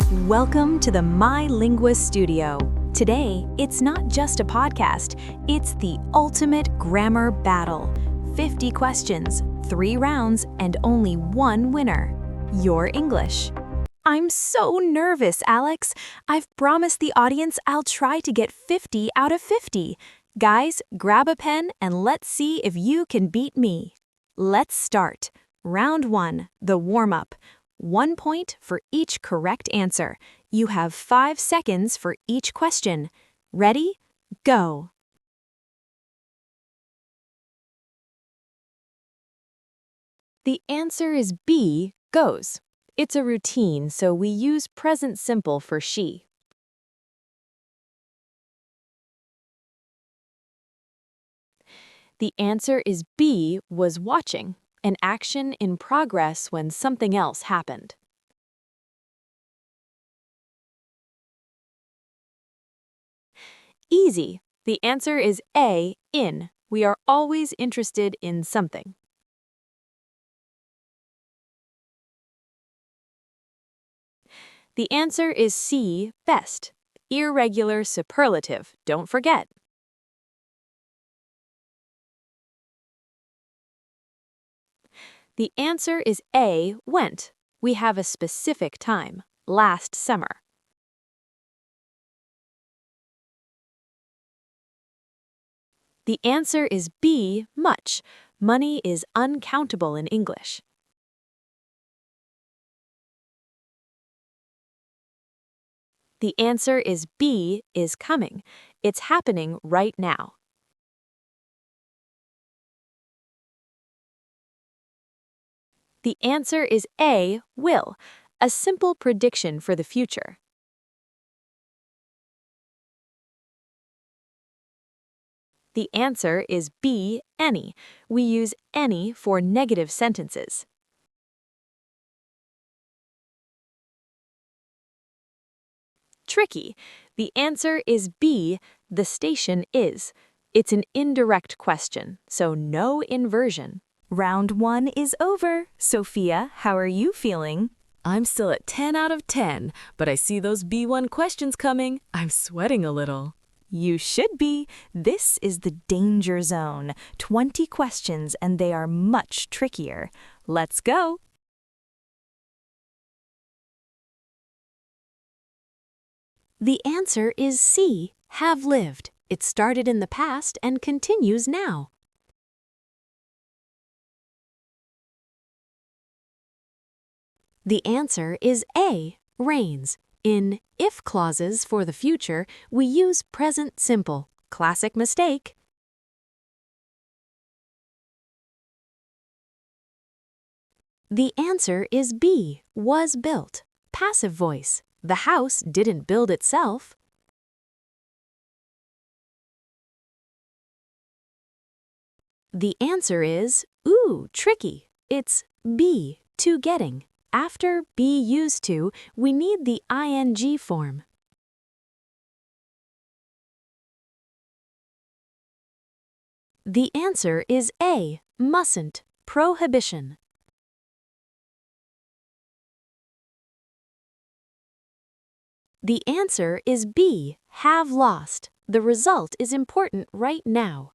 Welcome to the MyLingua studio. Today, it's not just a podcast, it's the ultimate grammar battle. 50 questions, 3 rounds, and only one winner. Your English. I'm so nervous, Alex. I've promised the audience I'll try to get 50 out of 50. Guys, grab a pen and let's see if you can beat me. Let's start. Round 1, the warm-up. 1 point for each correct answer. You have 5 seconds for each question. Ready? Go. The answer is B, goes. It's a routine, so we use present simple for she. The answer is B, was watching, an action in progress when something else happened. Easy. The answer is A, in. We are always interested in something. The answer is C, best. Irregular superlative, don't forget. The answer is A, went. We have a specific time, last summer. The answer is B, much. Money is uncountable in English. The answer is B, is coming. It's happening right now. The answer is A, will, a simple prediction for the future. The answer is B, any. We use any for negative sentences. Tricky. The answer is B, the station is. It's an indirect question, so no inversion. Round 1 is over. Sophia, how are you feeling? I'm still at 10 out of 10, but I see those B1 questions coming. I'm sweating a little. You should be. This is the danger zone. 20 questions and they are much trickier. Let's go. The answer is C, have lived. It started in the past and continues now. The answer is A, rains. In if clauses for the future, we use present simple. Classic mistake. The answer is B, was built. Passive voice. The house didn't build itself. The answer is, ooh, tricky. It's B, to getting. After be used to, we need the ing form. The answer is A, mustn't, prohibition. The answer is B, have lost. The result is important right now.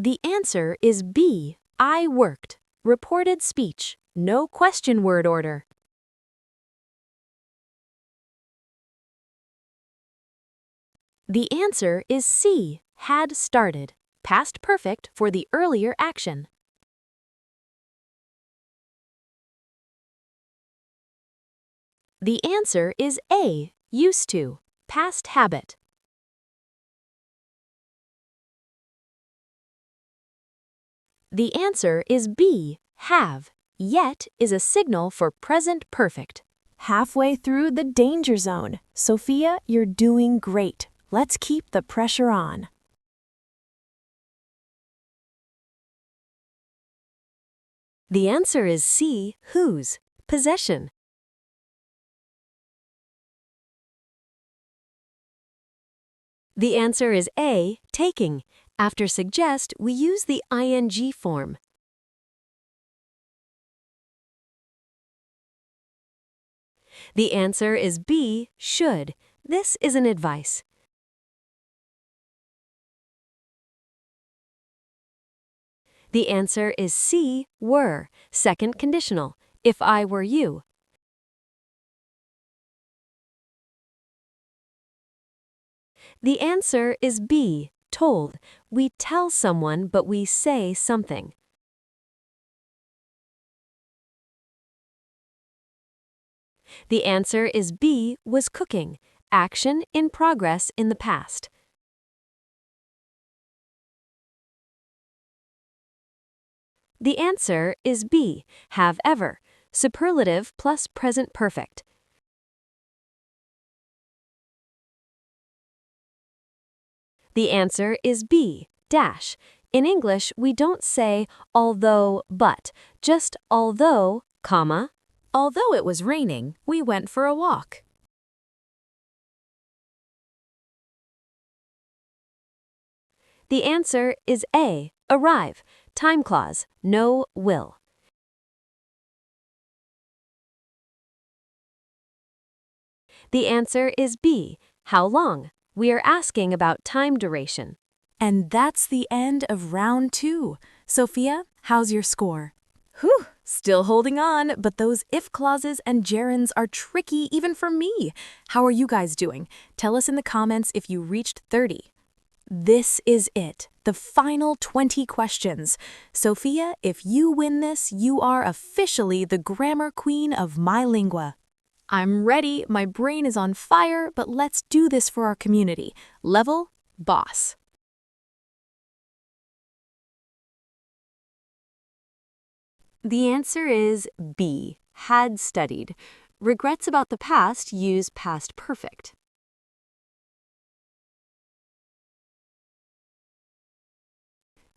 The answer is B, I worked. Reported speech, no question word order. The answer is C, had started. Past perfect for the earlier action. The answer is A, used to. Past habit. The answer is B, have. Yet is a signal for present perfect. Halfway through the danger zone. Sophia, you're doing great. Let's keep the pressure on. The answer is C, whose. Possession. The answer is A, taking. After suggest, we use the ing form. The answer is B, should. This is an advice. The answer is C, were. Second conditional. If I were you. The answer is B, told. We tell someone, but we say something. The answer is B, was cooking. Action in progress in the past. The answer is B, have ever. Superlative plus present perfect. The answer is B, dash. In English, we don't say although, but, just although, comma. Although it was raining, we went for a walk. The answer is A, arrive. Time clause, no, will. The answer is B, how long. We are asking about time duration. And that's the end of round 2. Sophia, how's your score? Whew, still holding on, but those if clauses and gerunds are tricky even for me. How are you guys doing? Tell us in the comments if you reached 30. This is it, the final 20 questions. Sophia, if you win this, you are officially the grammar queen of MyLingua. I'm ready, my brain is on fire, but let's do this for our community. Level, boss. The answer is B, had studied. Regrets about the past use past perfect.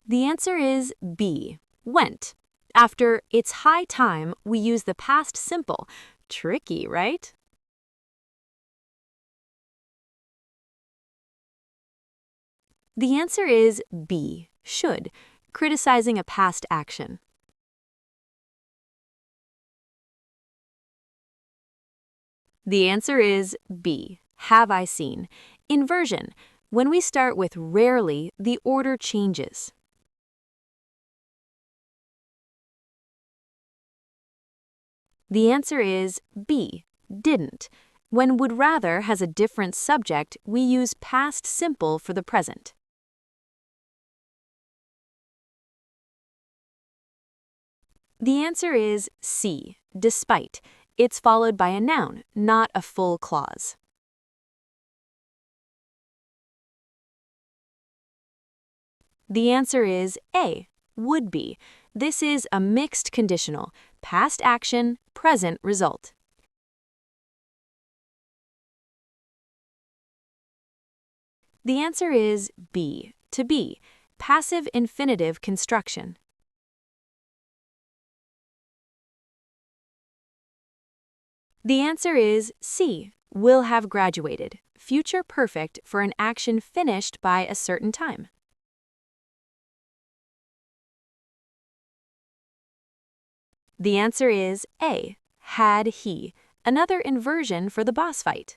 The answer is B, went. After it's high time, we use the past simple. Tricky, right? The answer is B, should, criticizing a past action. The answer is B, have I seen. Inversion, when we start with rarely, the order changes. The answer is B, didn't. When would rather has a different subject, we use past simple for the present. The answer is C, despite. It's followed by a noun, not a full clause. The answer is A, would be. This is a mixed conditional, past action, present result. The answer is B, to be, passive infinitive construction. The answer is C, will have graduated, future perfect for an action finished by a certain time. The answer is A, had he, another inversion for the boss fight.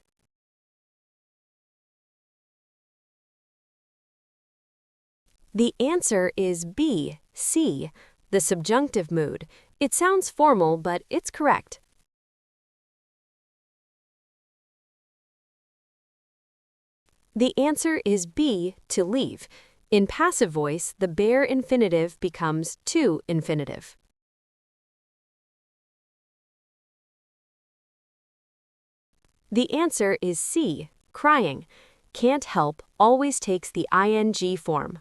The answer is B, C, the subjunctive mood. It sounds formal, but it's correct. The answer is B, to leave. In passive voice, the bare infinitive becomes to infinitive. The answer is C, crying. Can't help always takes the ing form.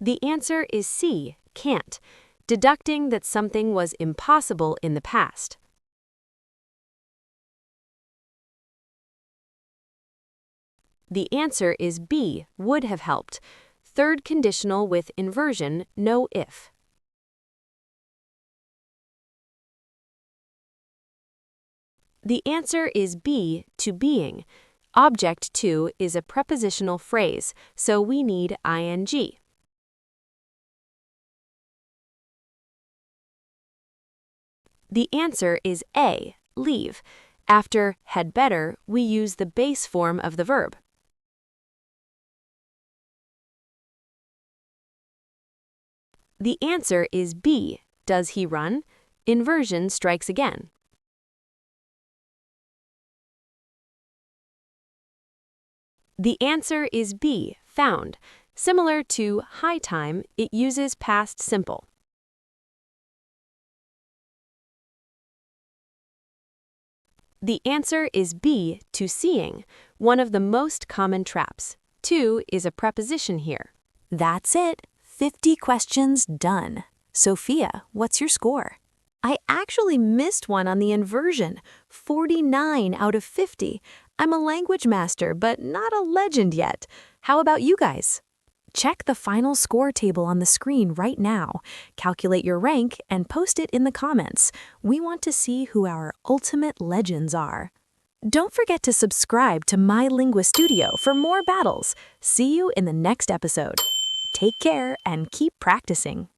The answer is C, can't, deducting that something was impossible in the past. The answer is B, would have helped. Third conditional with inversion, no if. The answer is B, to being. Object to is a prepositional phrase, so we need ing. The answer is A, leave. After had better, we use the base form of the verb. The answer is B, does he run? Inversion strikes again. The answer is B, found. Similar to high time, it uses past simple. The answer is B, to seeing, one of the most common traps. To is a preposition here. That's it. 50 questions done. Sophia, what's your score? I actually missed one on the inversion. 49 out of 50. I'm a language master, but not a legend yet. How about you guys? Check the final score table on the screen right now. Calculate your rank and post it in the comments. We want to see who our ultimate legends are. Don't forget to subscribe to MyLingua Studio for more battles. See you in the next episode. Take care and keep practicing.